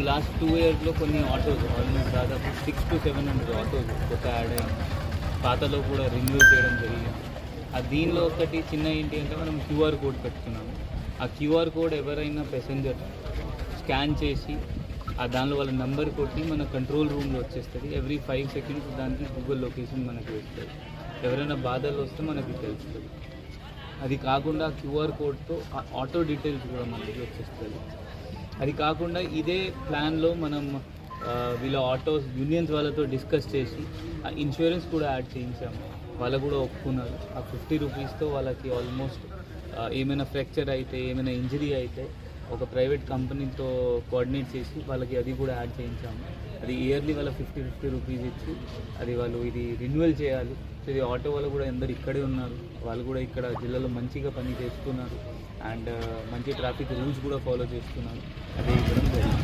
Last 2 ఇయర్స్లో కొన్ని autos almost దాదాపు 600 to 700 ఆటోస్ కొత్త యాడ్ అయ్యింది. పాతలో కూడా రిన్యూల్ చేయడం జరిగింది. దీనిలో ఒకటి చిన్న ఏంటి అంటే మనం క్యూఆర్ కోడ్ పెట్టుకున్నాము. ఆ క్యూఆర్ కోడ్ ఎవరైనా ప్యాసింజర్ స్కాన్ చేసి దానిలో వాళ్ళ నెంబర్ కొట్టి మన కంట్రోల్ రూమ్లో వచ్చేస్తుంది. ఎవ్రీ 5 seconds దానికి గూగుల్ లొకేషన్ మనకి వస్తుంది. ఎవరైనా బాధలు వస్తే మనకి తెలుస్తుంది. అది కాకుండా క్యూఆర్ కోడ్తో ఆటో డీటెయిల్స్ కూడా మనకి వచ్చేస్తుంది. అది కాకుండా ఇదే ప్లాన్లో మనం వీళ్ళ ఆటోస్ యూనియన్స్ వాళ్ళతో డిస్కస్ చేసి ఆ ఇన్సూరెన్స్ కూడా యాడ్ చేయించాము. వాళ్ళు కూడా ఒప్పుకున్నారు. ఆ 50 రూపీస్తో వాళ్ళకి ఆల్మోస్ట్ ఏమైనా ఫ్రాక్చర్ అయితే ఏమైనా ఇంజరీ అయితే ఒక ప్రైవేట్ కంపెనీతో కోఆర్డినేట్ చేసి వాళ్ళకి అది కూడా యాడ్ చేయించాము. అది ఇయర్లీ వాళ్ళ 50 రూపీస్ ఇచ్చి అది వాళ్ళు ఇది రిన్యూవల్ చేయాలి. సో ఇది ఆటో వాళ్ళు కూడా అందరు ఇక్కడే ఉన్నారు. వాళ్ళు కూడా ఇక్కడ జిల్లాలో మంచిగా పని చేస్తున్నారు అండ్ మంచి ట్రాఫిక్ రూల్స్ కూడా ఫాలో చేస్తున్నారు. అది ఇవ్వడం జరిగింది.